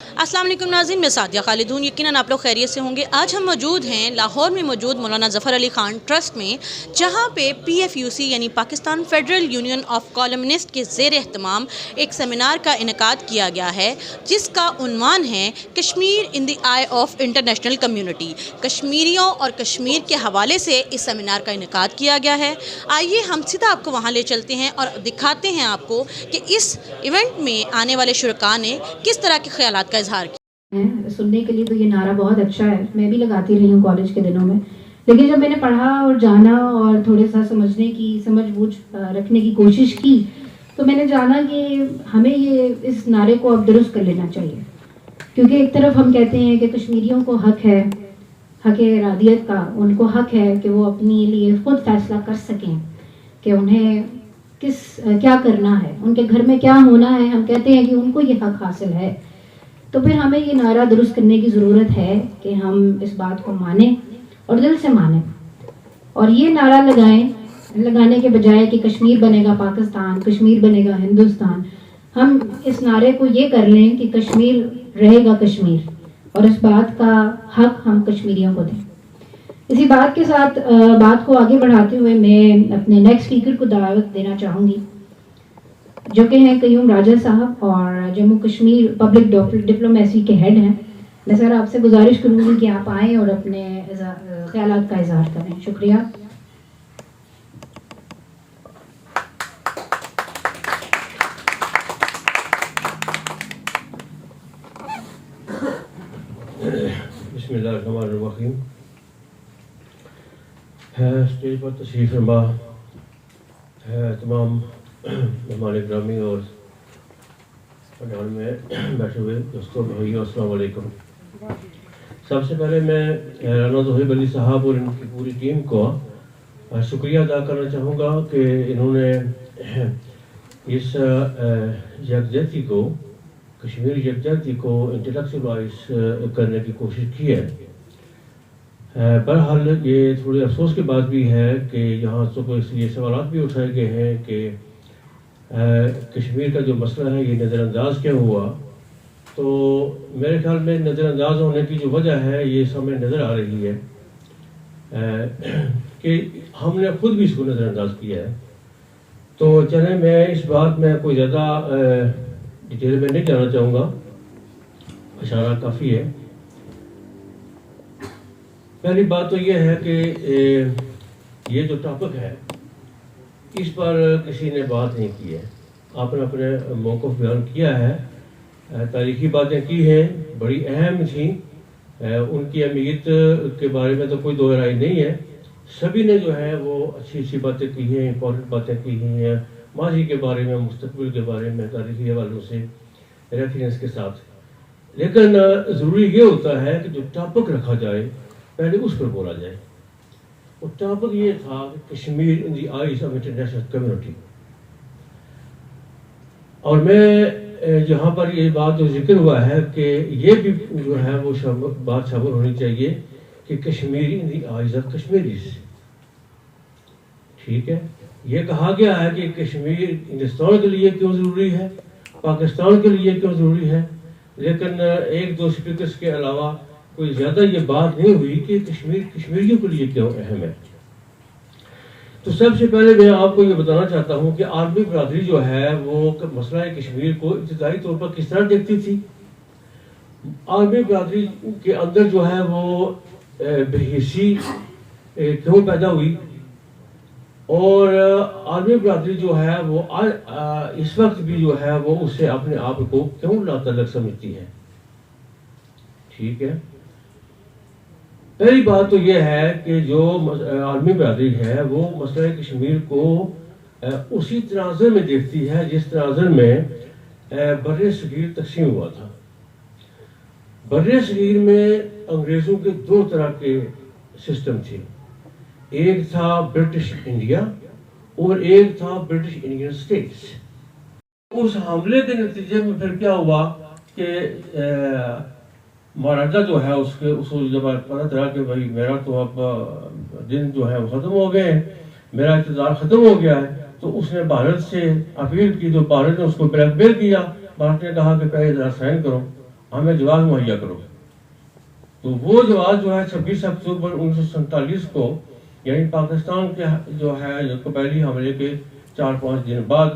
السلام علیکم ناظرین، میں سعدیہ خالد ہوں۔ یقیناً آپ لوگ خیریت سے ہوں گے۔ آج ہم موجود ہیں لاہور میں موجود مولانا ظفر علی خان ٹرسٹ میں، جہاں پہ PFUC یعنی Pakistan federal union of columnist کے زیر اہتمام ایک سیمینار کا انعقاد کیا گیا ہے، جس کا عنوان ہے Kashmir in the I of international community. کشمیریوں اور کشمیر کے حوالے سے اس سیمینار کا انعقاد کیا گیا ہے۔ آئیے ہم سیدھا آپ کو وہاں لے چلتے ہیں اور دکھاتے ہیں آپ کو کہ اس ایونٹ میں آنے والے شرکاء نے کس طرح کے خیالات کا اظہار کیا۔ سننے کے لیے تو یہ نعرہ بہت اچھا ہے، میں بھی لگاتی رہی ہوں کالج کے دنوں میں، لیکن جب میں نے پڑھا اور جانا اور تھوڑے سا سمجھ بوجھ رکھنے کی کوشش کی تو میں نے جانا کہ ہمیں یہ اس نعرے کو اب درست کر لینا چاہیے، کیونکہ ایک طرف ہم کہتے ہیں کہ کشمیریوں کو حق ہے، حق ارادیت کا، ان کو حق ہے کہ وہ اپنے لیے خود فیصلہ کر سکیں کہ انہیں کیا کرنا ہے، ان کے گھر میں کیا ہونا ہے، ہم کہتے ہیں کہ ان کو یہ حق حاصل ہے۔ تو پھر ہمیں یہ نعرہ درست کرنے کی ضرورت ہے کہ ہم اس بات کو مانیں اور دل سے مانیں، اور یہ نعرہ لگانے کے بجائے کہ کشمیر بنے گا پاکستان، کشمیر بنے گا ہندوستان، ہم اس نعرے کو یہ کر لیں کہ کشمیر رہے گا کشمیر، اور اس بات کا حق ہم کشمیریوں کو دیں۔ اسی بات کے ساتھ بات کو آگے بڑھاتے ہوئے میں اپنے نیکسٹ اسپیکر کو دعوت دینا چاہوں گی، جو کہ ہیں قیوم راجہ صاحب اور جموں کشمیر پبلک ڈپلومیسی کے ہیڈ ہیں۔ میں سر آپ سے گزارش کروں گی کہ آپ آئیں اور اپنے خیالات کا اظہار کریں۔ شکریہ۔ بسم اللہ الرحمن الرحیم۔ اسٹیج پر تشریف فرما تمام مہمان گرامی اور پنڈال میں بیٹھے ہوئے دوستوں بھائیوں، السلام علیکم۔ سب سے پہلے میں رانا ظہیب علی صاحب اور ان کی پوری ٹیم کو شکریہ ادا کرنا چاہوں گا کہ انہوں نے اس یکجہتی کو، کشمیر یکجہتی کو انٹلیکچوائز کرنے کی کوشش کی ہے۔ بہرحال یہ تھوڑی افسوس کی بات بھی ہے کہ یہاں تو اس لیے سوالات بھی اٹھائے گئے ہیں کہ کشمیر کا جو مسئلہ ہے یہ نظر انداز کیا ہوا۔ تو میرے خیال میں نظر انداز ہونے کی جو وجہ ہے یہ سامنے نظر آ رہی ہے کہ ہم نے خود بھی اس کو نظر انداز کیا ہے۔ تو چلیں میں اس بات میں کوئی زیادہ ڈیٹیل میں نہیں جانا چاہوں گا، اشارہ کافی ہے۔ پہلی بات تو یہ ہے کہ یہ جو ٹاپک ہے اس پر کسی نے بات نہیں کی ہے، آپ نے اپنے موقف بیان کیا ہے، تاریخی باتیں کی ہیں، بڑی اہم تھیں، ان کی اہمیت کے بارے میں تو کوئی دو رائے نہیں ہے۔ سبھی نے جو ہے وہ اچھی اچھی باتیں کی ہیں، امپورٹنٹ باتیں کی ہیں، ماضی کے بارے میں، مستقبل کے بارے میں، تاریخی حوالوں سے ریفرنس کے ساتھ۔ لیکن ضروری یہ ہوتا ہے کہ جو ٹاپک رکھا جائے پہلے اس پر بولا جائے۔ وہ ٹاپک یہ تھا کہ Kashmir in the eyes of international community, اور میں یہاں پر یہ بات جو ذکر ہوا ہے کہ یہ بھی جو ہے وہ بات شامل ہونی چاہیے کہ Kashmir in the eyes of Kashmiris, ٹھیک ہے۔ یہ کہا گیا ہے کہ کشمیر ہندوستان کے لیے کیوں ضروری ہے، پاکستان کے لیے کیوں ضروری ہے، لیکن ایک دو اسپیکرز کے علاوہ کوئی زیادہ یہ بات نہیں ہوئی کہ کشمیر کشمیریوں کے لیے کیوں اہم ہے۔ تو سب سے پہلے میں آپ کو یہ بتانا چاہتا ہوں کہ عالمی برادری جو ہے وہ مسئلہ کشمیر کو ابتدائی طور پر کس طرح دیکھتی تھی۔ عالمی برادری کے اندر جو ہے وہ بےحسی کیوں پیدا ہوئی، اور عالمی برادری جو ہے وہ اس وقت بھی جو ہے وہ اس سے اپنے آپ کو کیوں ناتعلق سمجھتی ہے، ٹھیک ہے۔ پہلی بات تو یہ ہے کہ جو عالمی برادری ہے وہ مسئلہ کشمیر کو اسی تناظر میں دیکھتی ہے جس تناظر میں بر صغیر تقسیم ہوا تھا۔ بر صغیر میں انگریزوں کے دو طرح کے سسٹم تھے، ایک تھا برٹش انڈیا اور ایک تھا برٹش انڈین اسٹیٹس۔ اس حملے کے نتیجے میں پھر کیا ہوا کہ مہاراجا جو ہے اس کے اصول جب پتہ چلا کہ بھائی میرا تو اب دن جو ہے وہ ختم ہو گئے ہیں، میرا اقتدار ختم ہو گیا ہے، تو اس نے بھارت سے اپیل کی، تو بھارت نے اس کو بلیک میل کیا۔ بھارت نے کہا کہ پہلے ذرا سائن کرو، ہمیں جواز مہیا کرو. تو وہ جواز جو ہے 26 اکتوبر 1947 کو یعنی پاکستان کے جو ہے پہلی حملے کے 4-5 دن بعد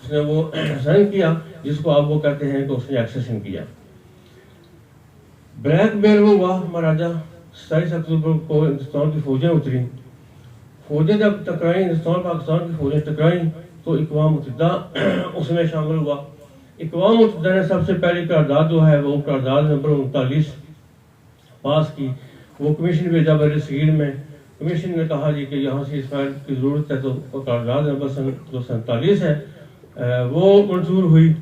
اس نے وہ سائن کیا, جس کو آپ وہ کہتے ہیں کہ اس نے ایکسیشن کیا. بلیک میل وہ ہوا مہاراجا. 27 اکتوبر کو ہندوستان کی فوجیں اتری. فوجیں جب ٹکرائیں, ہندوستان پاکستان کی فوجیں ٹکرائیں تو اقوام متحدہ اس میں شامل ہوا. اقوام متحدہ نے سب سے پہلی قرارداد جو ہے وہ قرارداد نمبر 39 پاس کی. وہ کمیشن بھیجا بر صغیر میں. کمیشن نے کہا جی کہ یہاں سے اس فائل کی ضرورت ہے, تو قرارداد نمبر 47 ہے وہ منظور ہوئی.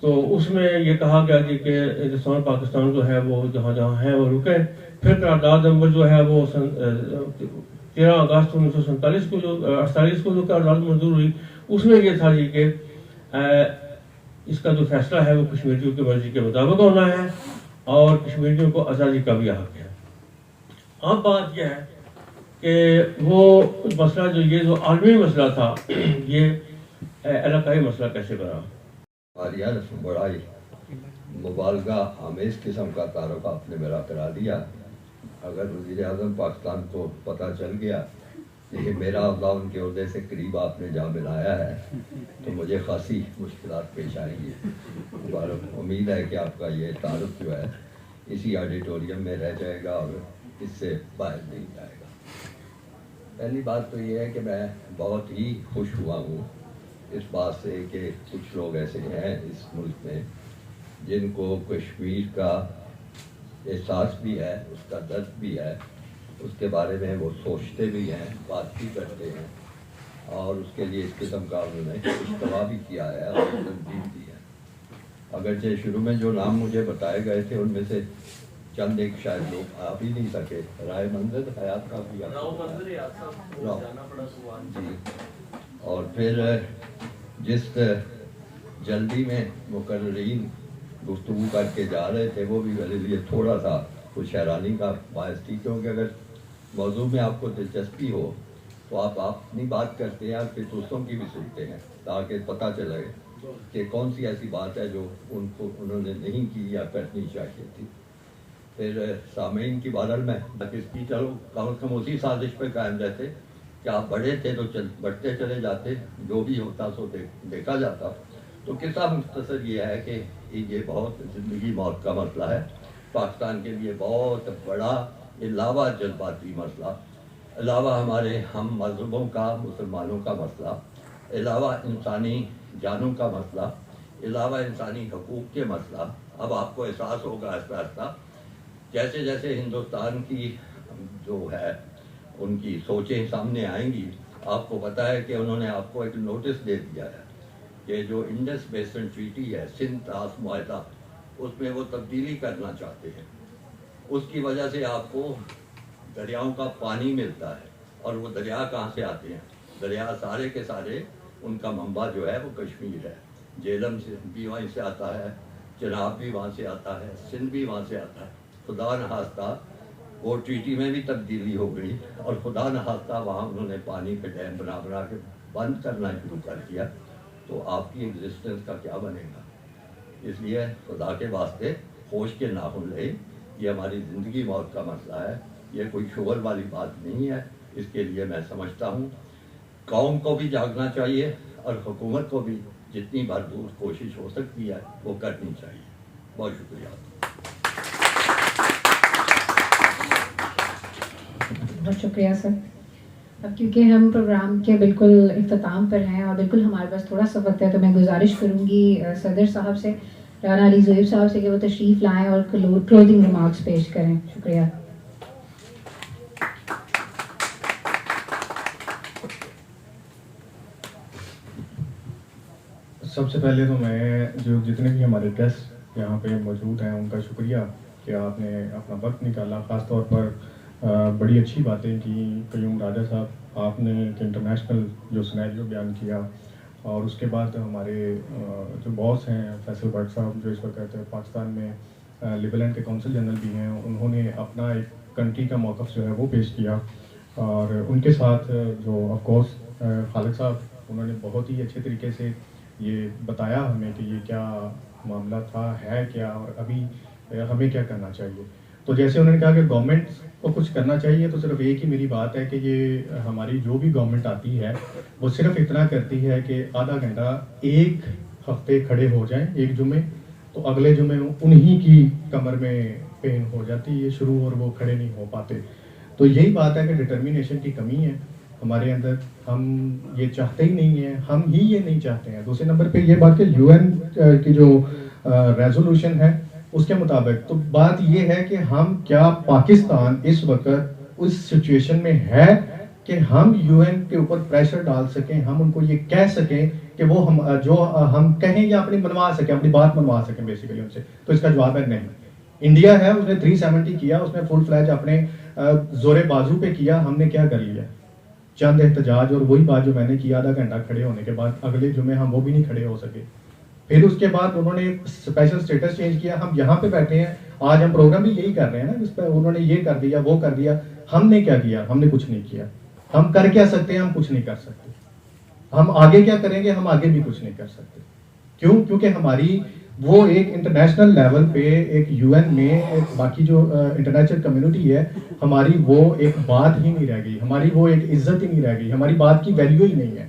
تو اس میں یہ کہا گیا جی کہ ہندوستان پاکستان جو ہے وہ جہاں جہاں ہیں وہ رکیں. پھر قرارداد نمبر جو ہے وہ 13 اگست 1947 کو جو 48 کو جو قرارداد منظور ہوئی, اس میں یہ تھا جی کہ اس کا جو فیصلہ ہے وہ کشمیریوں کی مرضی کے مطابق ہونا ہے اور کشمیریوں کو آزادی کا بھی حق ہے. اب بات یہ ہے کہ وہ مسئلہ جو عالمی مسئلہ تھا یہ علاقائی مسئلہ کیسے بنا. بڑا ہی مبالغہ آمیز قسم کا تعارف آپ نے میرا کرا دیا. اگر وزیر اعظم پاکستان کو پتہ چل گیا کہ میرا عہدہ ان کے عہدے سے قریب آپ نے جہاں ملایا ہے تو مجھے خاصی مشکلات پیش آئیں گی. امید ہے کہ آپ کا یہ تعارف جو ہے اسی آڈیٹوریم میں رہ جائے گا اور اس سے باہر نہیں جائے گا. پہلی بات تو یہ ہے کہ میں بہت ہی خوش ہوا ہوں اس بات سے کہ کچھ لوگ ایسے ہیں اس ملک میں جن کو کشمیر کا احساس بھی ہے, اس کا درد بھی ہے, اس کے بارے میں وہ سوچتے بھی ہیں, بات بھی کرتے ہیں اور اس کے لیے اس قسم کا انہوں نے اجتماع بھی کیا ہے اور تنظیم دی ہے. اگرچہ شروع میں جو نام مجھے بتائے گئے تھے ان میں سے چند ایک شاید لوگ آ بھی نہیں سکے. رائے منظر حیات کا بھی جی. اور پھر جس جلدی میں مقررین گفتگو کر کے جا رہے تھے وہ بھی میرے لیے تھوڑا سا کچھ حیرانی کا باعث تھی, کیونکہ اگر موضوع میں آپ کو دلچسپی ہو تو آپ اپنی بات کرتے ہیں اور پھر دوسروں کی بھی سنتے ہیں تاکہ پتہ چلے کہ کون سی ایسی بات ہے جو انہوں نے نہیں کی یا کرنی چاہیے تھی. پھر سامعین کی بہرحال میں اس کی چلو کم از کم اسی سازش پہ قائم رہتے کہ آپ بڑے تھے تو بڑھتے چلے جاتے, جو بھی ہوتا سو دیکھا جاتا. تو قصہ مختصر یہ ہے کہ یہ بہت زندگی موت کا مسئلہ ہے پاکستان کے لیے, بہت بڑا علاوہ جذباتی مسئلہ, علاوہ ہمارے ہم مذہبوں کا, مسلمانوں کا مسئلہ, علاوہ انسانی جانوں کا مسئلہ, علاوہ انسانی حقوق کے مسئلہ. اب آپ کو احساس ہوگا آہستہ آہستہ جیسے جیسے ہندوستان کی جو ہے ان کی سوچیں سامنے آئیں گی. آپ کو پتہ ہے کہ انہوں نے آپ کو ایک نوٹس دے دیا ہے کہ جو انڈس بیسن ٹریٹی ہے, سندھ طاس معاہدہ, اس میں وہ تبدیلی کرنا چاہتے ہیں. اس کی وجہ سے آپ کو دریاؤں کا پانی ملتا ہے اور وہ دریا کہاں سے آتے ہیں؟ دریا سارے کے سارے ان کا منبع جو ہے وہ کشمیر ہے. جہلم بھی وہیں سے آتا ہے, چناب بھی وہاں سے آتا ہے, سندھ بھی وہاں سے آتا ہے. خدا نخواستہ وہ ٹریٹی میں بھی تبدیلی ہو گئی اور خدا نخواستہ وہاں انہوں نے پانی کے ڈیم بنا کے بند کرنا شروع کر دیا. تو آپ کی ایگزسٹنس کا کیا بنے گا؟ اس لیے خدا کے واسطے ہوش کے ناخن لیں. یہ ہماری زندگی موت کا مسئلہ ہے, یہ کوئی شغل والی بات نہیں ہے. اس کے لیے میں سمجھتا ہوں قوم کو بھی جاگنا چاہیے اور حکومت کو بھی جتنی بھرپور کوشش ہو سکتی ہے وہ کرنی چاہیے. بہت شکریہ. بہت شکریہ سر. اب کیونکہ ہم پروگرام کے بالکل اختتام پر ہیں اور بالکل ہمارے پاس تھوڑا سا وقت ہے تو میں گزارش کروں گی صدر صاحب سے, رانا علی زویب صاحب سے کہ وہ تشریف لائیں اور کلوزنگ ریمارکس پیش کریں. شکریہ. سب سے پہلے تو میں جو جتنے بھی ہمارے گیسٹ یہاں پہ موجود ہیں ان کا شکریہ کہ آپ نے اپنا وقت نکالا. خاص طور پر بڑی اچھی باتیں کی قیوم راجہ صاحب, آپ نے ایک انٹرنیشنل جو سینیریو بیان کیا, اور اس کے بعد ہمارے جو باس ہیں فیصل بٹ صاحب جو اس وقت کہتے ہیں پاکستان میں لیبلینڈ کے کونسل جنرل بھی ہیں, انہوں نے اپنا ایک کنٹری کا موقف جو ہے وہ پیش کیا. اور ان کے ساتھ جو آف کورس خالد صاحب, انہوں نے بہت ہی اچھے طریقے سے یہ بتایا ہمیں کہ یہ کیا معاملہ تھا, ہے کیا, اور ابھی ہمیں کیا کرنا چاہیے. تو جیسے انہوں نے کہا کہ گورنمنٹ کو کچھ کرنا چاہیے, تو صرف ایک ہی میری بات ہے کہ یہ ہماری جو بھی گورنمنٹ آتی ہے وہ صرف اتنا کرتی ہے کہ آدھا گھنٹہ ایک ہفتے کھڑے ہو جائیں ایک جمعے, تو اگلے جمعے انہی کی کمر میں پین ہو جاتی ہے شروع, اور وہ کھڑے نہیں ہو پاتے. تو یہی بات ہے کہ ڈٹرمینیشن کی کمی ہے ہمارے اندر, ہم یہ چاہتے ہی نہیں ہیں, ہم ہی یہ نہیں چاہتے ہیں. دوسرے نمبر پہ یہ بات کہ یو این کی جو ریزولوشن ہے اس کے مطابق, تو بات یہ ہے کہ ہم کیا پاکستان اس وقت اس سچویشن میں ہے کہ ہم یو این کے اوپر پریشر ڈال سکیں, ہم ان کو یہ کہہ سکیں کہ وہ ہم جو ہم کہیں یا اپنی منوا سکیں, اپنی بات منوا سکیں بیسیکلی ان سے. تو اس کا جواب ہے نہیں. انڈیا ہے, اس نے 370 کیا, اس نے فل فلیج اپنے زور بازو پہ کیا, ہم نے کیا کر لیا, چند احتجاج, اور وہی بات جو میں نے کیا آدھا گھنٹہ کھڑے ہونے کے بعد, اگلے جمعے ہم وہ بھی نہیں کھڑے ہو سکے. پھر اس کے بعد انہوں نے اسپیشل اسٹیٹس چینج کیا, ہم یہاں پہ بیٹھے ہیں آج, ہم پروگرام بھی یہی کر رہے ہیں نا, جس پہ انہوں نے یہ کر دیا وہ کر دیا. ہم نے کیا کیا, ہم نے کچھ نہیں کیا. ہم کر کیا سکتے ہیں, ہم کچھ نہیں کر سکتے. ہم آگے کیا کریں گے, ہم آگے بھی کچھ نہیں کر سکتے. کیوں؟ کیونکہ ہماری وہ ایک انٹرنیشنل لیول پہ ایک یو این میں باقی جو انٹرنیشنل کمیونٹی ہے ہماری, وہ ایک بات ہی نہیں رہ گئی, ہماری وہ ایک عزت ہی نہیں رہ گئی, ہماری بات کی ویلیو ہی نہیں ہے,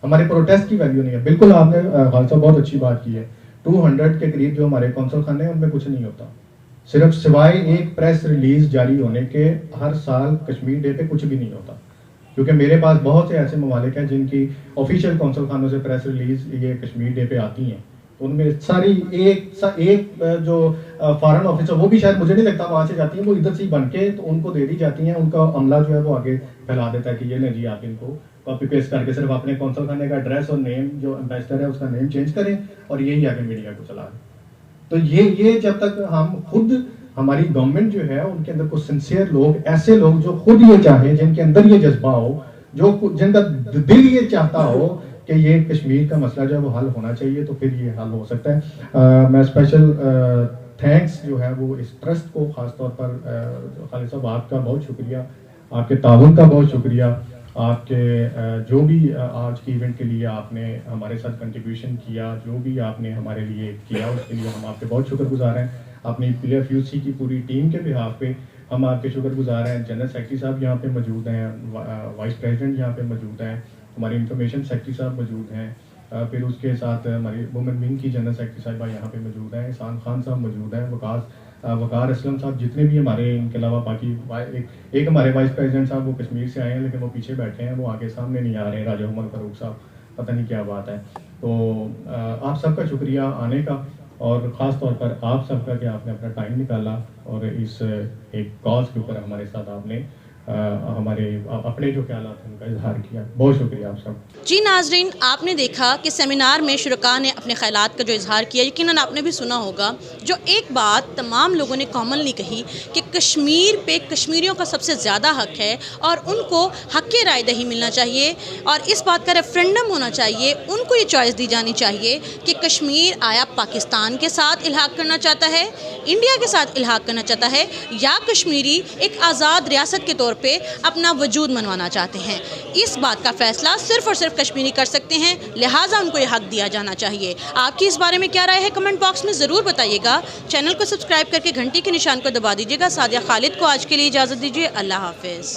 ہمارے پروٹیسٹ کی ویلیو نہیں ہے. بالکل آپ نے خالد صاحب بہت اچھی بات کی ہے. 200 کے قریب جو ہمارے کونسل خانے ہیں ان میں کچھ نہیں ہوتا, صرف سوائے ایک پریس ریلیز جاری ہونے کے ہر سال کشمیر ڈے پہ کچھ بھی نہیں ہوتا. کیونکہ میرے پاس بہت سے ایسے ممالک ہیں جن کی آفیشیل کونسل خانوں سے پریس ریلیز یہ کشمیر ڈے پہ آتی ہیں, ان میں ساری ایک جو فارن آفیسر, وہ بھی شاید مجھے نہیں لگتا وہاں سے جاتی ہیں, وہ ادھر سے ہی بن کے تو ان کو دے دی جاتی ہیں, ان کا عملہ جو ہے وہ آگے پھیلا دیتا ہے کہ یہ لیں جی آپ ان کو کاپی پیسٹ کر کے صرف اپنے کونسل خانے کا ایڈریس اور نیم, جو امبیسڈر ہے اس کا نیم چینج کریں اور یہی آگے میڈیا کو چلا دیں. تو یہ جب تک ہم خود, ہماری گورنمنٹ جو ہے ان کے اندر کچھ سنسیئر لوگ, ایسے لوگ جو خود یہ چاہیں, جن کے اندر یہ جذبہ ہو, جن کا دل یہ چاہتا ہو کہ یہ کشمیر کا مسئلہ جو ہے وہ حل ہونا چاہیے, تو پھر یہ حل ہو سکتا ہے. میں اسپیشل تھینکس جو ہے وہ اس ٹرسٹ کو, خاص طور پر خالد صاحب آپ کا بہت شکریہ, آپ کے تعاون کا بہت شکریہ, آپ کے جو بھی آج کی ایونٹ کے لیے آپ نے ہمارے ساتھ کنٹریبیوشن کیا, جو بھی آپ نے ہمارے لیے کیا, اس کے لیے ہم آپ کے بہت شکر گزار ہیں. اپنی PFUC کی پوری ٹیم کے بہاف پہ ہم آپ کے شکر گزار ہیں. جنرل سیکرٹری صاحب یہاں پہ موجود ہیں, وائس پریزیڈنٹ یہاں پہ موجود ہیں, ہماری انفارمیشن سیکرٹری صاحب موجود ہیں, پھر اس کے ساتھ ہماری وومن ونگ کی جنرل سیکرٹری صاحبہ یہاں پہ موجود ہیں, احسان خان صاحب موجود ہیں, وقار اسلم صاحب, جتنے بھی ہمارے, ان کے علاوہ باقی ایک ہمارے وائس پریزیڈنٹ صاحب وہ کشمیر سے آئے ہیں لیکن وہ پیچھے بیٹھے ہیں, وہ آگے سامنے نہیں آ رہے ہیں, راجہ عمر فاروق صاحب, پتہ نہیں کیا بات ہے. تو آپ سب کا شکریہ آنے کا, اور خاص طور پر آپ سب کا کہ آپ نے اپنا ٹائم نکالا اور اس ایک کاز کے اوپر ہمارے ساتھ آپ نے ہمارے اپنے جو خیالات ہیں ان کا اظہار کیا. بہت شکریہ آپ سب. جی ناظرین, آپ نے دیکھا کہ سیمینار میں شرکاء نے اپنے خیالات کا جو اظہار کیا, یقیناً آپ نے بھی سنا ہوگا, جو ایک بات تمام لوگوں نے کامنلی کہی کہ کشمیر پہ کشمیریوں کا سب سے زیادہ حق ہے اور ان کو حق رائے دہی ملنا چاہیے, اور اس بات کا ریفرینڈم ہونا چاہیے, ان کو یہ چوائس دی جانی چاہیے کہ کشمیر آیا پاکستان کے ساتھ الحاق کرنا چاہتا ہے, انڈیا کے ساتھ الحاق کرنا چاہتا ہے, یا کشمیری ایک آزاد ریاست کے طور پہ اپنا وجود منوانا چاہتے ہیں. اس بات کا فیصلہ صرف اور صرف کشمیری کر سکتے ہیں, لہٰذا ان کو یہ حق دیا جانا چاہیے. آپ کی اس بارے میں کیا رائے ہے کمنٹ باکس میں ضرور بتائیے گا. چینل کو سبسکرائب کر کے گھنٹی کے نشان کو دبا دیجیے گا. سعدیہ خالد کو آج کے لیے اجازت دیجیے. اللہ حافظ.